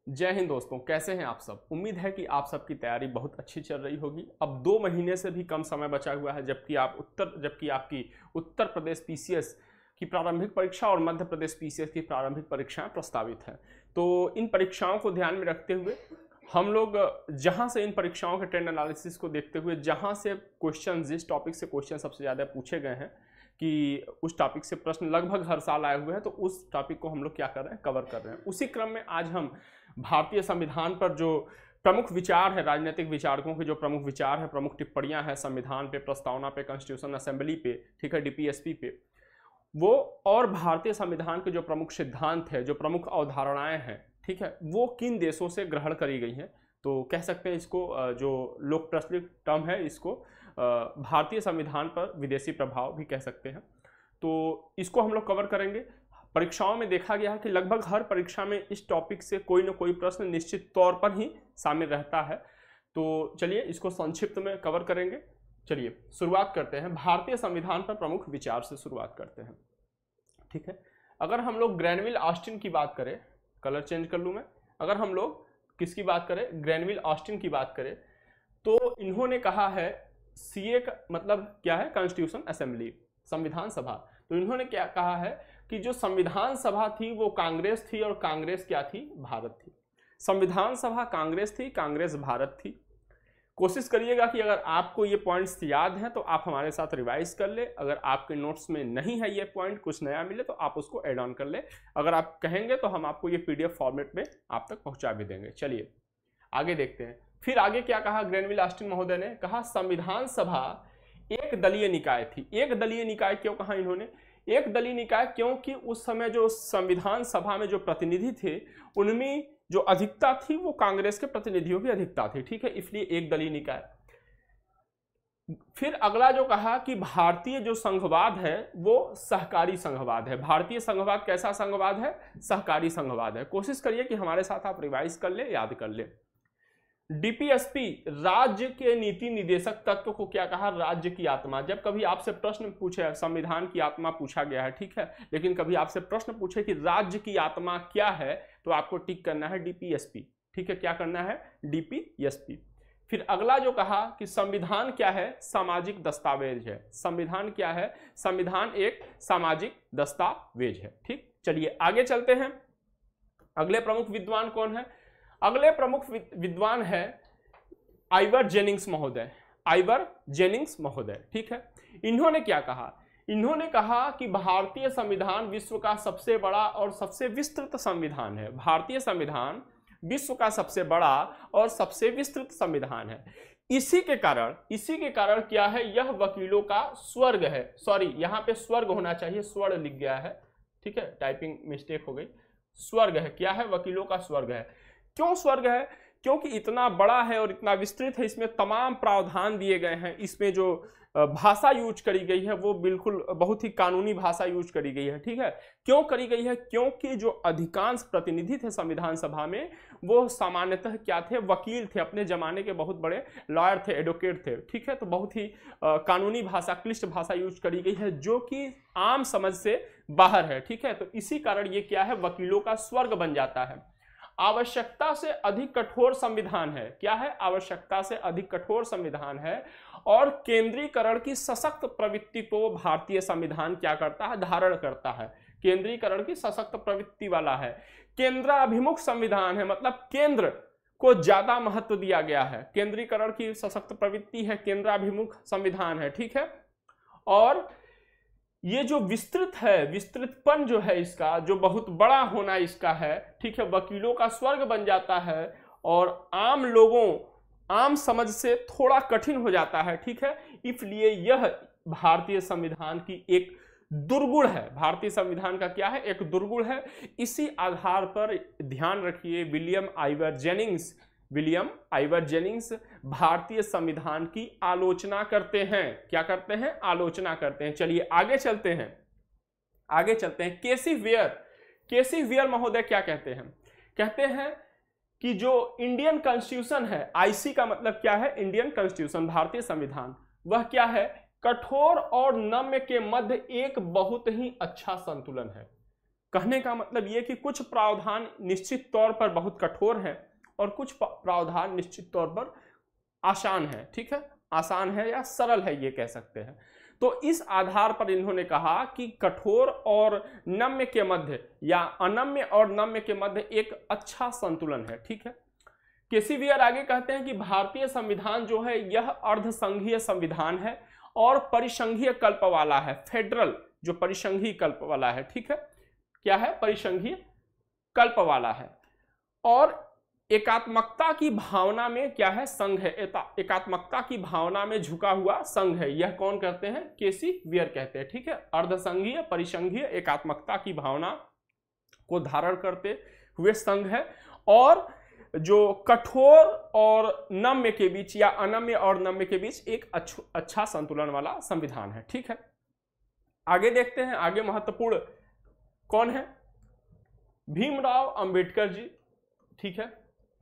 जय हिंद दोस्तों, कैसे हैं आप सब। उम्मीद है कि आप सबकी तैयारी बहुत अच्छी चल रही होगी। अब 2 महीने से भी कम समय बचा हुआ है जबकि आपकी उत्तर प्रदेश पीसीएस की प्रारंभिक परीक्षा और मध्य प्रदेश पीसीएस की प्रारंभिक परीक्षाएं प्रस्तावित हैं। तो इन परीक्षाओं को ध्यान में रखते हुए हम लोग जहां से इन परीक्षाओं के ट्रेंड एनालिसिस को देखते हुए जहां से क्वेश्चन, जिस टॉपिक से क्वेश्चन सबसे ज़्यादा पूछे गए हैं कि उस टॉपिक से प्रश्न लगभग हर साल आए हुए हैं, तो उस टॉपिक को हम लोग क्या कर रहे हैं, कवर कर रहे हैं। उसी क्रम में आज हम भारतीय संविधान पर जो प्रमुख विचार है, राजनीतिक विचारकों के जो प्रमुख विचार है, प्रमुख टिप्पणियां हैं संविधान पे, प्रस्तावना पे, कॉन्स्टिट्यूशन असेंबली पे, ठीक है, डीपीएसपी पे, वो और भारतीय संविधान के जो प्रमुख सिद्धांत है, जो प्रमुख अवधारणाएं हैं, ठीक है, वो किन देशों से ग्रहण करी गई हैं। तो कह सकते हैं इसको, जो लोक प्रचलित टर्म है, इसको भारतीय संविधान पर विदेशी प्रभाव भी कह सकते हैं। तो इसको हम लोग कवर करेंगे। परीक्षाओं में देखा गया है कि लगभग हर परीक्षा में इस टॉपिक से कोई ना कोई प्रश्न निश्चित तौर पर ही शामिल रहता है। तो चलिए इसको संक्षिप्त में कवर करेंगे। चलिए शुरुआत करते हैं, भारतीय संविधान पर प्रमुख विचार से शुरुआत करते हैं, ठीक है। अगर हम लोग ग्रैनविल ऑस्टिन की बात करें, कलर चेंज कर लूँ मैं, अगर हम लोग किसकी बात करें, ग्रैनविल ऑस्टिन की बात करें, तो इन्होंने कहा है सीए का मतलब क्या है, कॉन्स्टिट्यूशन असेंबली, संविधान सभा। तो इन्होंने क्या कहा है कि जो संविधान सभा थी वो कांग्रेस थी, और कांग्रेस क्या थी, भारत थी। संविधान सभा कांग्रेस थी, कांग्रेस भारत थी। कोशिश करिएगा कि अगर आपको ये पॉइंट्स याद हैं तो आप हमारे साथ रिवाइज कर ले। अगर आपके नोट्स में नहीं है ये पॉइंट, कुछ नया मिले तो आप उसको ऐड ऑन कर ले। अगर आप कहेंगे तो हम आपको ये पीडीएफ फॉर्मेट में आप तक पहुंचा भी देंगे। चलिए आगे देखते हैं। फिर आगे क्या कहा ग्रैनविल ऑस्टिन महोदय ने, कहा संविधान सभा एक दलीय निकाय थी। एक दलीय निकाय क्यों कहा इन्होंने, एक दलीय निकाय क्योंकि उस समय जो संविधान सभा में जो प्रतिनिधि थे उनमें जो अधिकता थी वो कांग्रेस के प्रतिनिधियों की अधिकता थी, ठीक है, इसलिए एक दलीय निकाय। फिर अगला जो कहा कि भारतीय जो संघवाद है वो सहकारी संघवाद है। भारतीय संघवाद कैसा संघवाद है, सहकारी संघवाद है। कोशिश करिए कि हमारे साथ आप रिवाइज कर ले, याद कर ले। डीपीएसपी राज्य के नीति निदेशक तत्व को क्या कहा, राज्य की आत्मा। जब कभी आपसे प्रश्न पूछे, संविधान की आत्मा पूछा गया है, ठीक है, लेकिन कभी आपसे प्रश्न पूछे कि राज्य की आत्मा क्या है, तो आपको टिक करना है डीपीएसपी, ठीक है, क्या करना है, डीपीएसपी। फिर अगला जो कहा कि संविधान क्या है, सामाजिक दस्तावेज है। संविधान क्या है, संविधान एक सामाजिक दस्तावेज है, ठीक। चलिए आगे चलते हैं। अगले प्रमुख विद्वान कौन है, अगले प्रमुख विद्वान है आइवर जेनिंग्स महोदय। आइवर जेनिंग्स महोदय, ठीक है। इन्होंने क्या कहा, इन्होंने कहा कि भारतीय संविधान विश्व का सबसे बड़ा और सबसे विस्तृत संविधान है। भारतीय संविधान विश्व का सबसे बड़ा और सबसे विस्तृत संविधान है। इसी के कारण क्या है, यह वकीलों का स्वर्ग है। सॉरी, यहाँ पे स्वर्ग होना चाहिए, स्वर्ण लिख गया है, ठीक है, टाइपिंग मिस्टेक हो गई। स्वर्ग है, क्या है, वकीलों का स्वर्ग है। क्यों स्वर्ग है, क्योंकि इतना बड़ा है और इतना विस्तृत है, इसमें तमाम प्रावधान दिए गए हैं। इसमें जो भाषा यूज करी गई है वो बिल्कुल बहुत ही कानूनी भाषा यूज करी गई है, ठीक है। क्यों करी गई है, क्योंकि जो अधिकांश प्रतिनिधि थे संविधान सभा में वो सामान्यतः क्या थे, वकील थे, अपने जमाने के बहुत बड़े लॉयर थे, एडवोकेट थे, ठीक है। तो बहुत ही कानूनी भाषा, क्लिष्ट भाषा यूज करी गई है जो कि आम समझ से बाहर है, ठीक है। तो इसी कारण ये क्या है, वकीलों का स्वर्ग बन जाता है। आवश्यकता से अधिक कठोर संविधान है, क्या है, आवश्यकता से अधिक कठोर संविधान है। और केंद्रीकरण की सशक्त प्रवृत्ति को भारतीय संविधान क्या करता है, धारण करता है। केंद्रीकरण की सशक्त प्रवृत्ति वाला है। केंद्राभिमुख संविधान है, मतलब केंद्र को ज्यादा महत्व दिया गया है। केंद्रीकरण की सशक्त प्रवृत्ति है, केंद्राभिमुख संविधान है, ठीक है। और ये जो विस्तृत है, विस्तृतपन जो है इसका, जो बहुत बड़ा होना इसका है, ठीक है, वकीलों का स्वर्ग बन जाता है और आम लोगों, आम समझ से थोड़ा कठिन हो जाता है, ठीक है। इसलिए यह भारतीय संविधान की एक दुर्गुण है। भारतीय संविधान का क्या है, एक दुर्गुण है। इसी आधार पर ध्यान रखिए विलियम आइवर जेनिंग्स भारतीय संविधान की आलोचना करते हैं। क्या करते हैं, आलोचना करते हैं। चलिए आगे चलते हैं। केसी वेयर महोदय क्या कहते हैं, कहते हैं कि जो इंडियन कॉन्स्टिट्यूशन है, आईसी का मतलब क्या है, इंडियन कॉन्स्टिट्यूशन, भारतीय संविधान, वह क्या है, कठोर और नम्य के मध्य एक बहुत ही अच्छा संतुलन है। कहने का मतलब ये कि कुछ प्रावधान निश्चित तौर पर बहुत कठोर हैं और कुछ प्रावधान निश्चित तौर पर आसान है, ठीक है, आसान है या सरल है ये कह सकते हैं। तो इस आधार पर इन्होंने कहा कि कठोर और नम्य के मध्य या अनम्य और नम्य के मध्य एक अच्छा संतुलन है, ठीक है। केसी वियर आगे कहते हैं कि भारतीय संविधान जो है यह अर्धसंघीय संविधान है और परिसंघीय कल्प वाला है, फेडरल जो परिसंघीय कल्प वाला है, ठीक है, क्या है, परिसंघीय कल्प वाला है, और एकात्मकता की भावना में क्या है, संघ है, एकात्मकता की भावना में झुका हुआ संघ है। यह कौन कहते हैं, केसी वियर कहते हैं, ठीक है। अर्धसंघीय परिसंघीय एकात्मकता की भावना को धारण करते हुए संघ है और जो कठोर और नम्य के बीच या अनम्य और नम्य के बीच एक अच्छा संतुलन वाला संविधान है, ठीक है। आगे देखते हैं, आगे महत्वपूर्ण कौन है, भीमराव अंबेडकर जी, ठीक है,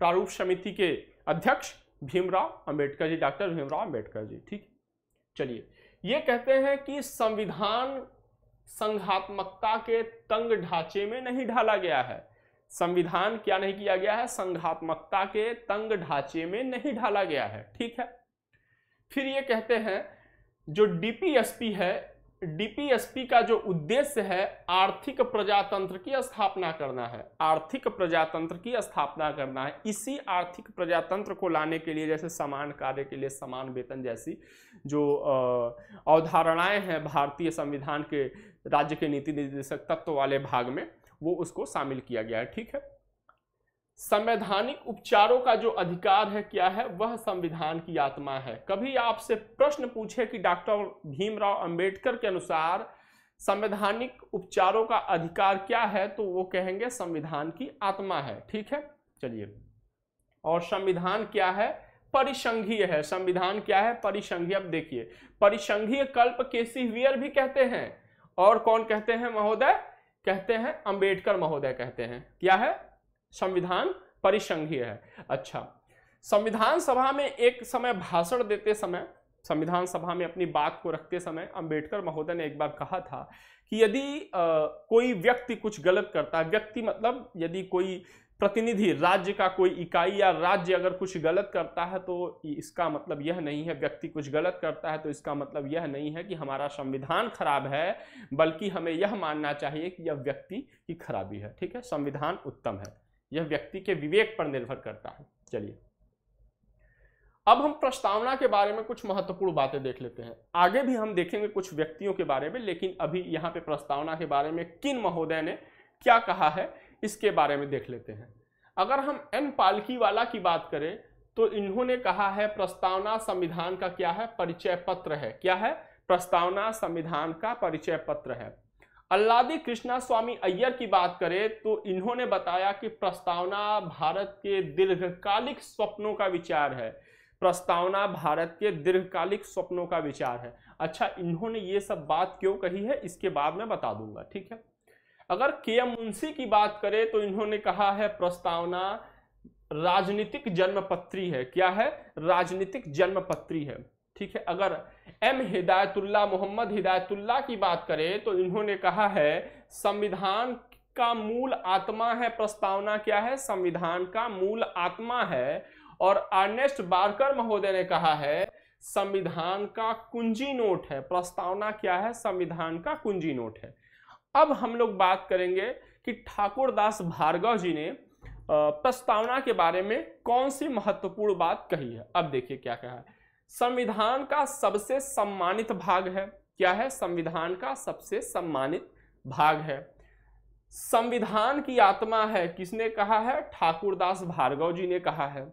प्रारूप समिति के अध्यक्ष भीमराव अंबेडकर जी, डॉक्टर भीमराव अंबेडकर जी, ठीक। चलिए, ये कहते हैं कि संविधान संघात्मकता के तंग ढांचे में नहीं ढाला गया है। संविधान क्या नहीं किया गया है, संघात्मकता के तंग ढांचे में नहीं ढाला गया है, ठीक है। फिर ये कहते हैं जो डीपीएसपी है, डीपीएसपी का जो उद्देश्य है आर्थिक प्रजातंत्र की स्थापना करना है, आर्थिक प्रजातंत्र की स्थापना करना है। इसी आर्थिक प्रजातंत्र को लाने के लिए, जैसे समान कार्य के लिए समान वेतन जैसी जो अवधारणाएं हैं भारतीय संविधान के राज्य के नीति निर्देशक तत्व वाले भाग में, वो उसको शामिल किया गया है, ठीक है। संवैधानिक उपचारों का जो अधिकार है क्या है, वह संविधान की आत्मा है। कभी आपसे प्रश्न पूछे कि डॉक्टर भीमराव अंबेडकर के अनुसार संवैधानिक उपचारों का अधिकार क्या है, तो वो कहेंगे संविधान की आत्मा है, ठीक है। चलिए, और संविधान क्या है, परिसंघीय है। संविधान क्या है, परिसंघीय। अब देखिए, परिसंघीय कल्प केसी वियर भी कहते हैं, और कौन कहते हैं महोदय, कहते हैं अंबेडकर महोदय कहते हैं, क्या है, संविधान परिसंघीय है। अच्छा, संविधान सभा में एक समय भाषण देते समय, संविधान सभा में अपनी बात को रखते समय अंबेडकर महोदय ने एक बार कहा था कि यदि कोई व्यक्ति कुछ गलत करता है, व्यक्ति मतलब यदि कोई प्रतिनिधि, राज्य का कोई इकाई या राज्य अगर कुछ गलत करता है तो इसका मतलब यह नहीं है, व्यक्ति कुछ गलत करता है तो इसका मतलब यह नहीं है कि हमारा संविधान खराब है, बल्कि हमें यह मानना चाहिए कि यह व्यक्ति की खराबी है, ठीक है। संविधान उत्तम है, यह व्यक्ति के विवेक पर निर्भर करता है। चलिए, अब हम प्रस्तावना के बारे में कुछ महत्वपूर्ण बातें देख लेते हैं। आगे भी हम देखेंगे कुछ व्यक्तियों के बारे में, लेकिन अभी यहाँ पे प्रस्तावना के बारे में किन महोदय ने क्या कहा है इसके बारे में देख लेते हैं। अगर हम एन पालकीवाला की बात करें तो इन्होंने कहा है प्रस्तावना संविधान का क्या है, परिचय पत्र है। क्या है, प्रस्तावना संविधान का परिचय पत्र है। अल्लादी कृष्णा स्वामी अय्यर की बात करें तो इन्होंने बताया कि प्रस्तावना भारत के दीर्घकालिक स्वप्नों का विचार है। प्रस्तावना भारत के दीर्घकालिक स्वप्नों का विचार है। अच्छा, इन्होंने ये सब बात क्यों कही है इसके बाद मैं बता दूंगा, ठीक है। अगर के.एम. मुंशी की बात करें तो इन्होंने कहा है प्रस्तावना राजनीतिक जन्मपत्री है। क्या है, राजनीतिक जन्मपत्री है, ठीक है। अगर एम हिदायतुल्लाह, मोहम्मद हिदायतुल्लाह की बात करें तो इन्होंने कहा है संविधान का मूल आत्मा है प्रस्तावना, क्या है, संविधान का मूल आत्मा है। और अर्नेस्ट बार्कर महोदय ने कहा है संविधान का कुंजी नोट है। प्रस्तावना क्या है, संविधान का कुंजी नोट है। अब हम लोग बात करेंगे कि ठाकुर दास भार्गव जी ने प्रस्तावना के बारे में कौन सी महत्वपूर्ण बात कही है। अब देखिए क्या कहा है, संविधान का सबसे सम्मानित भाग है। क्या है, संविधान का सबसे सम्मानित भाग है। संविधान की आत्मा है, किसने कहा है, ठाकुर दास भार्गव जी ने कहा है।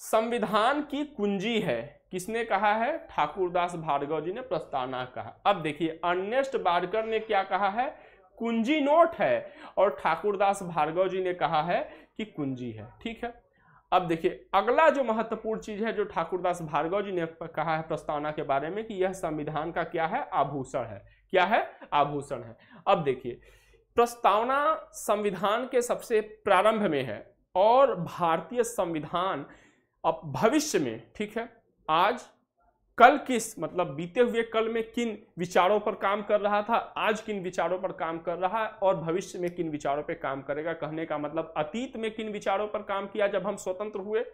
संविधान की कुंजी है, किसने कहा है, ठाकुर दास भार्गव जी ने प्रस्तावना कहा। अब देखिए, अर्नेस्ट बार्कर ने क्या कहा है, कुंजी नोट है, और ठाकुर दास भार्गव जी ने कहा है कि कुंजी है, ठीक है। अब देखिए, अगला जो महत्वपूर्ण चीज है जो ठाकुर दास भार्गव जी ने कहा है प्रस्तावना के बारे में, कि यह संविधान का क्या है, आभूषण है। क्या है, आभूषण है। अब देखिए, प्रस्तावना संविधान के सबसे प्रारंभ में है, और भारतीय संविधान अब भविष्य में, ठीक है, आज कल किस मतलब बीते हुए कल में किन विचारों पर काम कर रहा था, आज किन विचारों पर काम कर रहा है और भविष्य में किन विचारों पर काम करेगा। कहने का मतलब अतीत में किन विचारों पर काम किया जब हम स्वतंत्र हुए,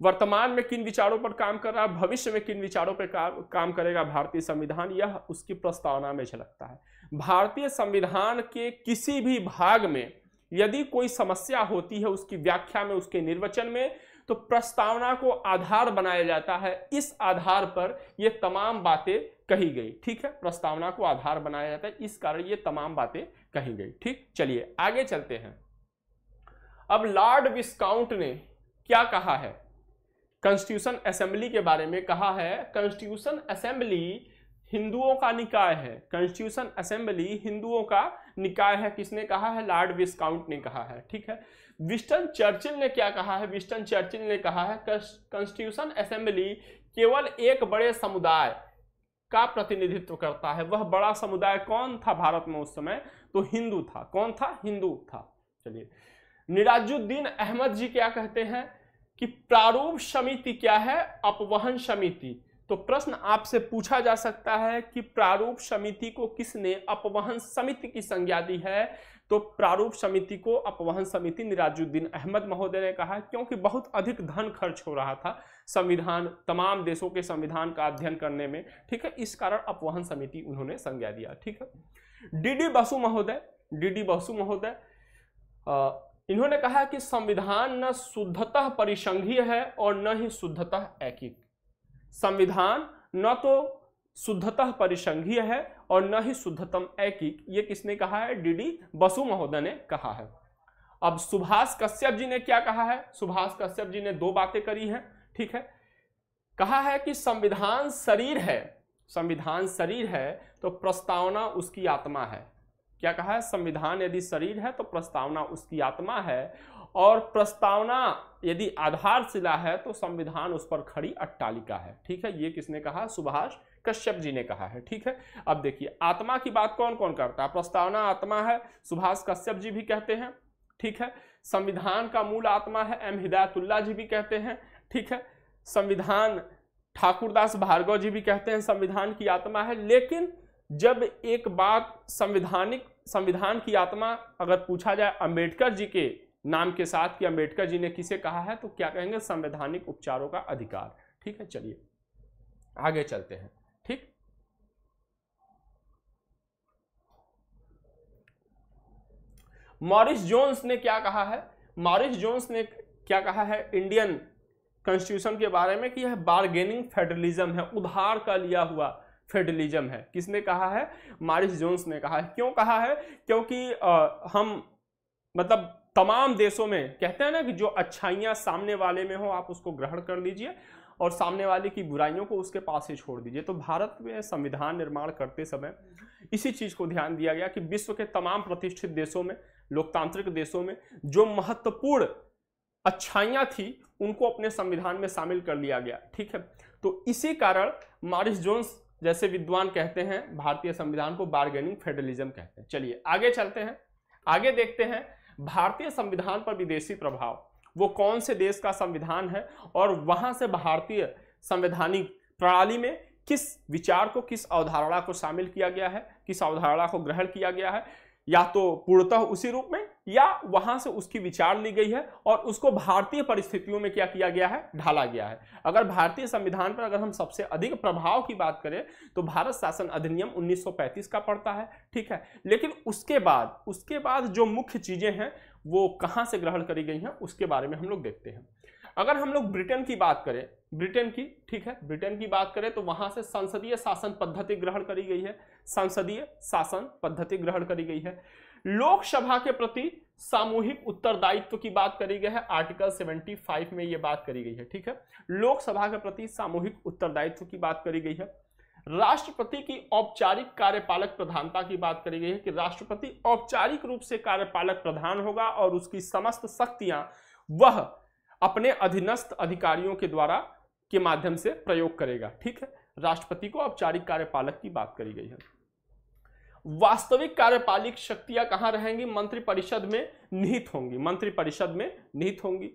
वर्तमान में किन विचारों पर काम कर रहा है, भविष्य में किन विचारों पर काम करेगा भारतीय संविधान, यह उसकी प्रस्तावना में झलकता है। भारतीय संविधान के किसी भी भाग में यदि कोई समस्या होती है उसकी व्याख्या में, उसके निर्वचन में, तो प्रस्तावना को आधार बनाया जाता है। इस आधार पर ये तमाम बातें कही गई। ठीक है, प्रस्तावना को आधार बनाया जाता है, इस कारण ये तमाम बातें कही गई। ठीक, चलिए आगे चलते हैं। अब लॉर्ड विस्काउंट ने क्या कहा है कॉन्स्टिट्यूशन असेंबली के बारे में। कहा है कॉन्स्टिट्यूशन असेंबली हिंदुओं का निकाय है। कॉन्स्टिट्यूशन असेंबली हिंदुओं का निकाय है। किसने कहा है? लॉर्ड विस्काउंट ने कहा है। ठीक है, विंस्टन चर्चिल ने क्या कहा है? विंस्टन चर्चिल ने कहा है कॉन्स्टिट्यूशन असेंबली केवल एक बड़े समुदाय का प्रतिनिधित्व करता है। वह बड़ा समुदाय कौन था भारत में उस समय? तो हिंदू था। कौन था? हिंदू था। चलिए, निराजुद्दीन अहमद जी क्या कहते हैं कि प्रारूप समिति क्या है? अपवहन समिति। तो प्रश्न आपसे पूछा जा सकता है कि प्रारूप समिति को किसने अपवहन समिति की संज्ञा दी है? तो प्रारूप समिति को अपवहन समिति निराजुद्दीन अहमद महोदय ने कहा, क्योंकि बहुत अधिक धन खर्च हो रहा था संविधान, तमाम देशों के संविधान का अध्ययन करने में। ठीक है, इस कारण अपवहन समिति उन्होंने संज्ञा दिया। ठीक है, डी.डी. बसु महोदय इन्होंने कहा कि संविधान न शुद्धतः परिसंघीय है और न ही शुद्धतः ऐकिक। संविधान न तो शुद्धतः परिसंघीय है और न ही शुद्धतम ऐकिक। ये किसने कहा है? डी.डी. बसु महोदय ने कहा है। अब सुभाष कश्यप जी ने क्या कहा है? सुभाष कश्यप जी ने दो बातें करी हैं। ठीक है, कहा है कि संविधान शरीर है, संविधान शरीर है तो प्रस्तावना उसकी आत्मा है। क्या कहा है? संविधान यदि शरीर है तो प्रस्तावना उसकी आत्मा है, और प्रस्तावना यदि आधारशिला है तो संविधान उस पर खड़ी अट्टालिका है। ठीक है, ये किसने कहा? सुभाष कश्यप जी ने कहा है। ठीक है, अब देखिए आत्मा की बात कौन कौन करता है? प्रस्तावना आत्मा है, सुभाष कश्यप जी भी कहते हैं। ठीक है, संविधान का मूल आत्मा है, एम हिदायतुल्लाह जी भी कहते हैं। ठीक है, संविधान ठाकुरदास भार्गव जी भी कहते हैं संविधान की आत्मा है। लेकिन जब एक बात संविधान की आत्मा अगर पूछा जाए अंबेडकर जी के नाम के साथ कि अंबेडकर जी ने किसे कहा है, तो क्या कहेंगे? संवैधानिक उपचारों का अधिकार। ठीक है, चलिए आगे चलते हैं। ठीक, मॉरिस जोन्स ने क्या कहा है? मॉरिस जोन्स ने क्या कहा है इंडियन कॉन्स्टिट्यूशन के बारे में कि यह बार्गेनिंग फेडरलिज्म है, उधार का लिया हुआ फेडरलिज्म है। किसने कहा है? मॉरिस जोन्स ने कहा है। क्यों कहा है? क्योंकि हम मतलब तमाम देशों में कहते हैं ना कि जो अच्छाइयाँ सामने वाले में हो आप उसको ग्रहण कर लीजिए और सामने वाले की बुराइयों को उसके पास ही छोड़ दीजिए। तो भारत में संविधान निर्माण करते समय इसी चीज को ध्यान दिया गया कि विश्व के तमाम प्रतिष्ठित देशों में, लोकतांत्रिक देशों में जो महत्वपूर्ण अच्छाइयाँ थी उनको अपने संविधान में शामिल कर लिया गया। ठीक है, तो इसी कारण मॉरिस जोन्स जैसे विद्वान कहते हैं भारतीय संविधान को बार्गेनिंग फेडरलिज्म कहते हैं। चलिए आगे चलते हैं, आगे देखते हैं भारतीय संविधान पर विदेशी प्रभाव। वो कौन से देश का संविधान है और वहां से भारतीय संवैधानिक प्रणाली में किस विचार को, किस अवधारणा को शामिल किया गया है, किस अवधारणा को ग्रहण किया गया है, या तो पूर्णतः उसी रूप में या वहां से उसकी विचार ली गई है और उसको भारतीय परिस्थितियों में क्या किया गया है? ढाला गया है। अगर भारतीय संविधान पर अगर हम सबसे अधिक प्रभाव की बात करें तो भारत शासन अधिनियम 1935 का पड़ता है। ठीक है, लेकिन उसके बाद जो मुख्य चीजें हैं वो कहां से ग्रहण करी गई हैं उसके बारे में हम लोग देखते हैं। अगर हम लोग ब्रिटेन की बात करें, ब्रिटेन की, ठीक है, ब्रिटेन की बात करें तो वहां से संसदीय शासन पद्धति ग्रहण करी गई है, संसदीय शासन पद्धति ग्रहण करी गई है। लोकसभा के प्रति सामूहिक उत्तरदायित्व की बात करी गई है, आर्टिकल 75 में यह बात करी गई है। ठीक है, लोकसभा के प्रति सामूहिक उत्तरदायित्व की बात करी गई है। राष्ट्रपति की औपचारिक कार्यपालक प्रधानता की बात करी गई है कि राष्ट्रपति औपचारिक रूप से कार्यपालक प्रधान होगा और उसकी समस्त शक्तियां वह अपने अधीनस्थ अधिकारियों के द्वारा के माध्यम से प्रयोग करेगा। ठीक है, राष्ट्रपति को औपचारिक कार्यपालक की बात करी गई है। वास्तविक कार्यपालिक शक्तियां कहां रहेंगी? मंत्रिपरिषद में निहित होंगी, मंत्रिपरिषद में निहित होंगी।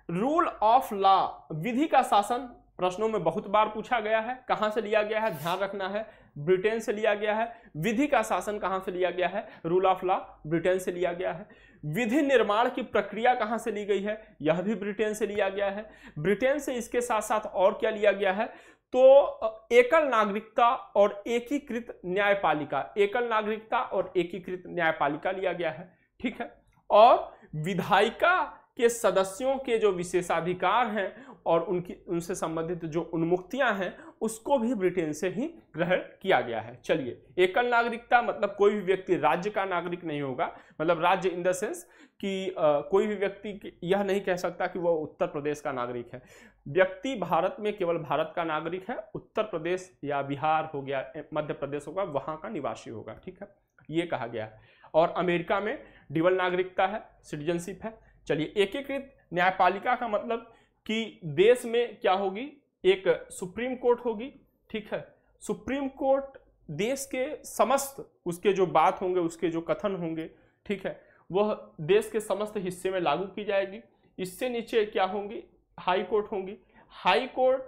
रूल ऑफ लॉ, विधि का शासन प्रश्नों में बहुत बार पूछा गया है। कहां से लिया गया है, ध्यान रखना है, ब्रिटेन से लिया गया है। विधि का शासन कहां से लिया गया है, रूल ऑफ लॉ ब्रिटेन से लिया गया है। विधि निर्माण की प्रक्रिया कहां से ली गई है, यह भी ब्रिटेन से लिया गया है। ब्रिटेन से इसके साथ साथ और क्या लिया गया है, तो एकल नागरिकता और एकीकृत न्यायपालिका, एकल नागरिकता और एकीकृत न्यायपालिका लिया गया है, ठीक है। और विधायिका के सदस्यों के जो विशेषाधिकार हैं और उनसे संबंधित जो उन्मुक्तियां हैं उसको भी ब्रिटेन से ही ग्रहण किया गया है। चलिए, एकल नागरिकता मतलब कोई भी व्यक्ति राज्य का नागरिक नहीं होगा, मतलब राज्य इन द सेंस कि कोई भी व्यक्ति यह नहीं कह सकता कि वह उत्तर प्रदेश का नागरिक है। व्यक्ति भारत में केवल भारत का नागरिक है, उत्तर प्रदेश या बिहार हो गया, मध्य प्रदेश होगा, वहां का निवासी होगा, ठीक है, ये कहा गया है। और अमेरिका में डुअल नागरिकता है, सिटीजनशिप है। चलिए, एकीकृत न्यायपालिका का मतलब कि देश में क्या होगी, एक सुप्रीम कोर्ट होगी, ठीक है। सुप्रीम कोर्ट देश के समस्त उसके जो बात होंगे, उसके जो कथन होंगे, ठीक है, वह देश के समस्त हिस्से में लागू की जाएगी। इससे नीचे क्या होंगी, हाई कोर्ट होंगी। हाई कोर्ट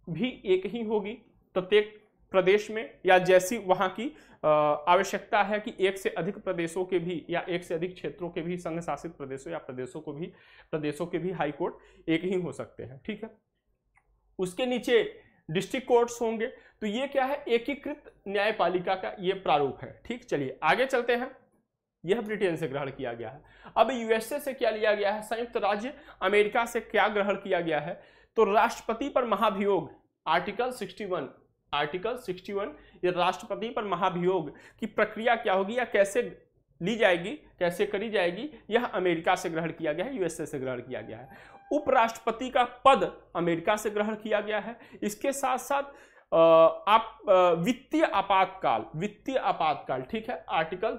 भी एक ही होगी प्रत्येक प्रदेश में, या जैसी वहां की आवश्यकता है कि एक से अधिक प्रदेशों के भी या एक से अधिक क्षेत्रों के भी, संघ शासित प्रदेशों या प्रदेशों के भी हाई कोर्ट एक ही हो सकते हैं, ठीक है। उसके नीचे डिस्ट्रिक्ट कोर्ट्स होंगे। तो ये क्या है, एकीकृत न्यायपालिका का ये प्रारूप है, ठीक। चलिए आगे चलते हैं। यह ब्रिटेन से ग्रहण किया गया है। अब यूएसए से क्या लिया गया है, संयुक्त राज्य अमेरिका से क्या ग्रहण किया गया है, तो राष्ट्रपति पर महाभियोग, आर्टिकल 61 ये राष्ट्रपति पर महाभियोग की प्रक्रिया क्या होगी या कैसे ली जाएगी, कैसे करी जाएगी, यह अमेरिका से ग्रहण किया गया है, यूएसए से ग्रहण किया गया है। उपराष्ट्रपति का पद अमेरिका से ग्रहण किया गया है। इसके साथ साथ आप वित्तीय आपातकाल, ठीक है, आर्टिकल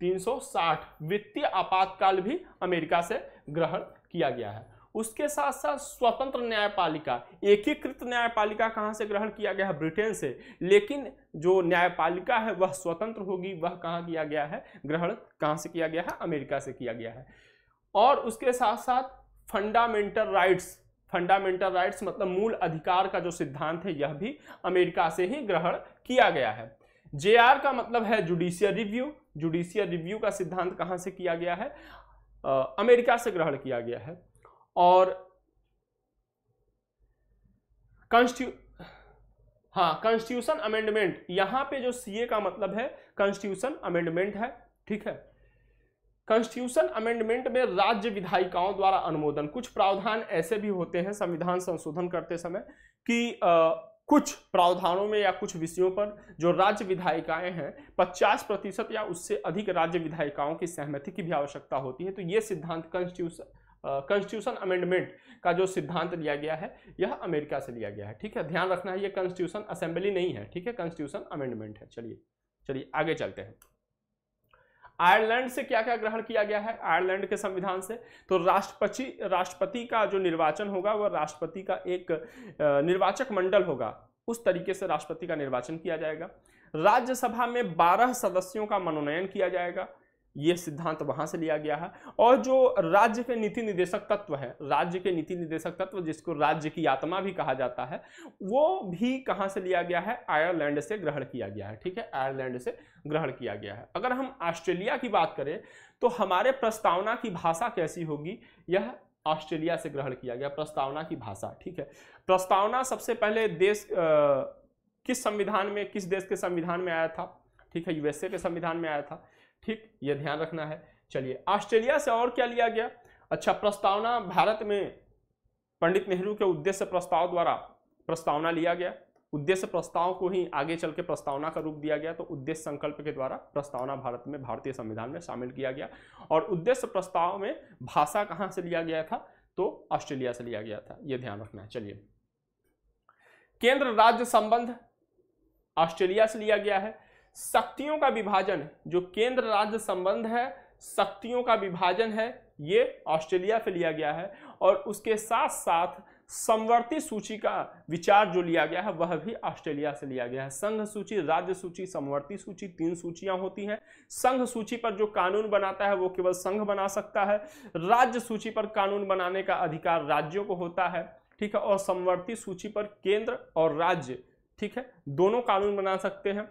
360 वित्तीय आपातकाल भी अमेरिका से ग्रहण किया गया है। उसके साथ साथ स्वतंत्र न्यायपालिका, एकीकृत न्यायपालिका कहां से ग्रहण किया गया है, ब्रिटेन से, लेकिन जो न्यायपालिका है वह स्वतंत्र होगी, वह कहां किया गया है, ग्रहण कहां से किया गया है, अमेरिका से किया गया है। और उसके साथ साथ फंडामेंटल राइट्स मतलब मूल अधिकार का जो सिद्धांत है, यह भी अमेरिका से ही ग्रहण किया गया है। जेआर का मतलब है जुडिशियल रिव्यू का सिद्धांत कहां से किया गया है, अमेरिका से ग्रहण किया गया है। और कॉन्स्टिट्यूशन अमेंडमेंट, यहां पे जो सीए का मतलब है कॉन्स्टिट्यूशन अमेंडमेंट है, ठीक है। कॉन्स्टिट्यूशन अमेंडमेंट में राज्य विधायिकाओं द्वारा अनुमोदन, कुछ प्रावधान ऐसे भी होते हैं संविधान संशोधन करते समय कि कुछ प्रावधानों में या कुछ विषयों पर जो राज्य विधायिकाएं हैं 50% या उससे अधिक राज्य विधायिकाओं की सहमति की भी आवश्यकता होती है। तो ये सिद्धांत कॉन्स्टिट्यूशन अमेंडमेंट का जो सिद्धांत लिया गया है यह अमेरिका से लिया गया है, ठीक है। ध्यान रखना है, ये कॉन्स्टिट्यूशन असेंबली नहीं है, ठीक है, कॉन्स्टिट्यूशन अमेंडमेंट है। चलिए आगे चलते हैं। आयरलैंड से क्या क्या ग्रहण किया गया है, आयरलैंड के संविधान से, तो राष्ट्रपति का जो निर्वाचन होगा वह राष्ट्रपति का एक निर्वाचक मंडल होगा, उस तरीके से राष्ट्रपति का निर्वाचन किया जाएगा। राज्यसभा में 12 सदस्यों का मनोनयन किया जाएगा, यह सिद्धांत वहां से लिया गया है। और जो राज्य के नीति निर्देशक तत्व है, राज्य के नीति निर्देशक तत्व जिसको राज्य की आत्मा भी कहा जाता है, वो भी कहां से लिया गया है, आयरलैंड से ग्रहण किया गया है, ठीक है, आयरलैंड से ग्रहण किया गया है। अगर हम ऑस्ट्रेलिया की बात करें तो हमारे प्रस्तावना की भाषा कैसी होगी, यह ऑस्ट्रेलिया से ग्रहण किया गया प्रस्तावना की भाषा, ठीक है। प्रस्तावना सबसे पहले देश किस देश के संविधान में आया था, ठीक है, यूएसए के संविधान में आया था, ठीक, यह ध्यान रखना है। चलिए ऑस्ट्रेलिया से और क्या लिया गया, अच्छा, प्रस्तावना भारत में पंडित नेहरू के उद्देश्य प्रस्ताव द्वारा प्रस्तावना लिया गया, उद्देश्य प्रस्ताव को ही आगे चल के प्रस्तावना का रूप दिया गया, तो उद्देश्य संकल्प के द्वारा प्रस्तावना भारत में भारतीय संविधान में शामिल किया गया। और उद्देश्य प्रस्ताव में भाषा कहां से लिया गया था, तो ऑस्ट्रेलिया से लिया गया था, यह ध्यान रखना है। चलिए, केंद्र राज्य संबंध ऑस्ट्रेलिया से लिया गया है। शक्तियों का विभाजन, जो केंद्र राज्य संबंध है, शक्तियों का विभाजन है, ये ऑस्ट्रेलिया से लिया गया है। और उसके साथ साथ समवर्ती सूची का विचार जो लिया गया है वह भी ऑस्ट्रेलिया से लिया गया है। संघ सूची, राज्य सूची, समवर्ती सूची, 3 सूचियां होती हैं। संघ सूची पर जो कानून बनाता है वो केवल संघ बना सकता है। राज्य सूची पर कानून बनाने का अधिकार राज्यों को होता है। ठीक है, और समवर्ती सूची पर केंद्र और राज्य, ठीक है, दोनों कानून बना सकते हैं।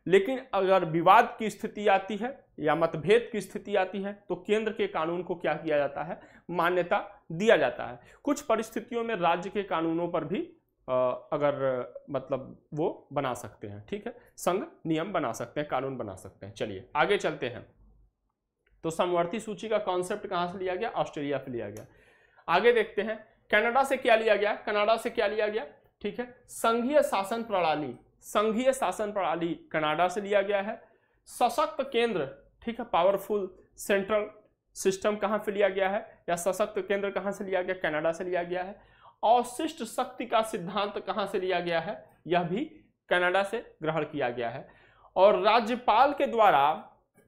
लेकिन अगर विवाद की स्थिति आती है या मतभेद की स्थिति आती है तो केंद्र के कानून को क्या किया जाता है, मान्यता दिया जाता है। कुछ परिस्थितियों में राज्य के कानूनों पर भी अगर मतलब वो बना सकते हैं, ठीक है, संघ नियम बना सकते हैं, कानून बना सकते हैं। चलिए आगे चलते हैं। तो समवर्ती सूची का कॉन्सेप्ट कहां से लिया गया, ऑस्ट्रेलिया से लिया गया। आगे देखते हैं कनाडा से क्या लिया गया, कनाडा से क्या लिया गया, ठीक है, संघीय शासन प्रणाली, संघीय शासन प्रणाली कनाडा से लिया गया है। सशक्त केंद्र, ठीक है, पावरफुल सेंट्रल सिस्टम कहां से लिया गया है, या सशक्त केंद्र कहां से लिया गया, कनाडा से लिया गया है। अवशिष्ट शक्ति का सिद्धांत कहां से लिया गया है, यह भी कनाडा से ग्रहण किया गया है। और राज्यपाल के द्वारा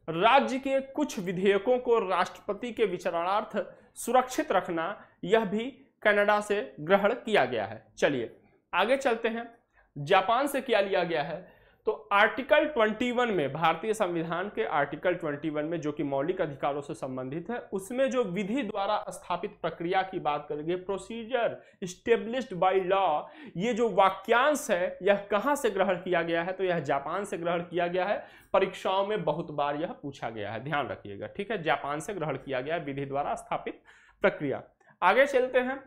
राज्य के कुछ विधेयकों को राष्ट्रपति के विचारणार्थ सुरक्षित रखना, यह भी कनाडा से ग्रहण किया गया है। चलिए आगे चलते हैं। जापान से क्या लिया गया है, तो आर्टिकल 21 में, भारतीय संविधान के आर्टिकल 21 में जो कि मौलिक अधिकारों से संबंधित है, उसमें जो विधि द्वारा स्थापित प्रक्रिया की बात करेंगे, प्रोसीजर इस्टेब्लिश्ड बाय लॉ, ये जो वाक्यांश है यह कहां से ग्रहण किया गया है, तो यह जापान से ग्रहण किया गया है। परीक्षाओं में बहुत बार यह पूछा गया है, ध्यान रखिएगा, ठीक है, जापान से ग्रहण किया गया है विधि द्वारा स्थापित प्रक्रिया। आगे चलते हैं,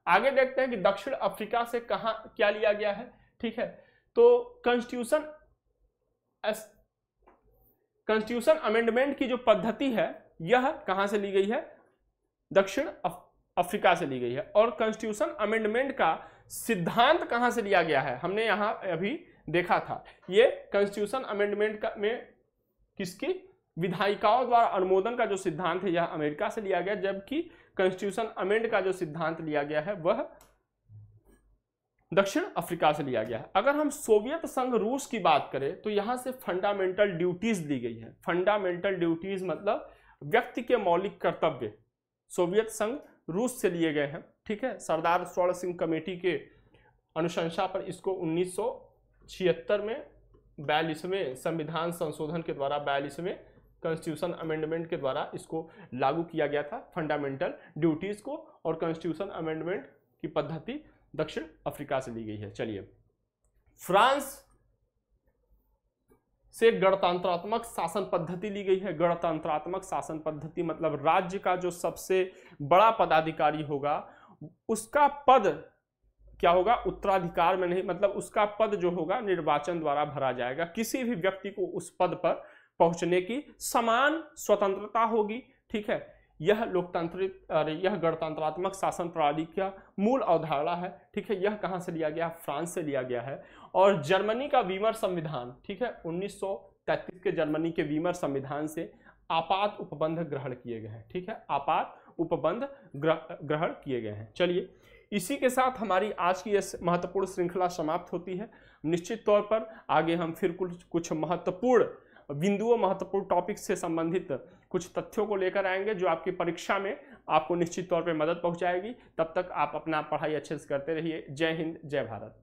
आगे देखते हैं कि दक्षिण अफ्रीका से कहां क्या लिया गया है, ठीक है, तो कॉन्स्टिट्यूशन अमेंडमेंट की जो पद्धति है यह कहां से ली गई है, दक्षिण अफ्रीका से ली गई है। और कॉन्स्टिट्यूशन अमेंडमेंट का सिद्धांत कहां से लिया गया है, हमने यहां अभी देखा था, ये कॉन्स्टिट्यूशन अमेंडमेंट का में किसकी, विधायिकाओं द्वारा अनुमोदन का जो सिद्धांत है यह अमेरिका से लिया गया, जबकि कॉन्स्टिट्यूशन अमेंड का जो सिद्धांत लिया गया है वह दक्षिण अफ्रीका से लिया गया है। अगर हम सोवियत संघ रूस की बात करें तो यहां से फंडामेंटल ड्यूटीज दी गई है। फंडामेंटल ड्यूटीज मतलब व्यक्ति के मौलिक कर्तव्य, सोवियत संघ रूस से लिए गए हैं, ठीक है। सरदार स्वर्ण सिंह कमेटी के अनुशंसा पर इसको 1976 में 42वें संविधान संशोधन के द्वारा, 42वें कॉन्स्टिट्यूशन अमेंडमेंट के द्वारा इसको लागू किया गया था, फंडामेंटल ड्यूटीज को। और कॉन्स्टिट्यूशन अमेंडमेंट की पद्धति दक्षिण अफ्रीका से ली गई है। चलिए, फ्रांस से गणतंत्रात्मक शासन पद्धति ली गई है। गणतंत्रात्मक शासन पद्धति मतलब राज्य का जो सबसे बड़ा पदाधिकारी होगा उसका पद क्या होगा, उत्तराधिकार में नहीं, मतलब उसका पद जो होगा निर्वाचन द्वारा भरा जाएगा। किसी भी व्यक्ति को उस पद पर पहुंचने की समान स्वतंत्रता होगी, ठीक है। यह यह गणतंत्रात्मक शासन प्रणाली का मूल अवधारणा है, ठीक है। यह कहां से लिया गया, फ्रांस से लिया गया है। और जर्मनी का वीमर संविधान, ठीक है, 1933 के जर्मनी के वीमर संविधान से आपात उपबंध ग्रहण किए गए हैं, ठीक है, आपात उपबंध ग्रहण किए गए हैं। चलिए, इसी के साथ हमारी आज की यह महत्वपूर्ण श्रृंखला समाप्त होती है। निश्चित तौर पर आगे हम फिर कुछ महत्वपूर्ण बिंदुओं, महत्वपूर्ण टॉपिक से संबंधित कुछ तथ्यों को लेकर आएंगे जो आपकी परीक्षा में आपको निश्चित तौर पे मदद पहुंचाएगी। तब तक आप अपना पढ़ाई अच्छे से करते रहिए। जय हिंद, जय भारत।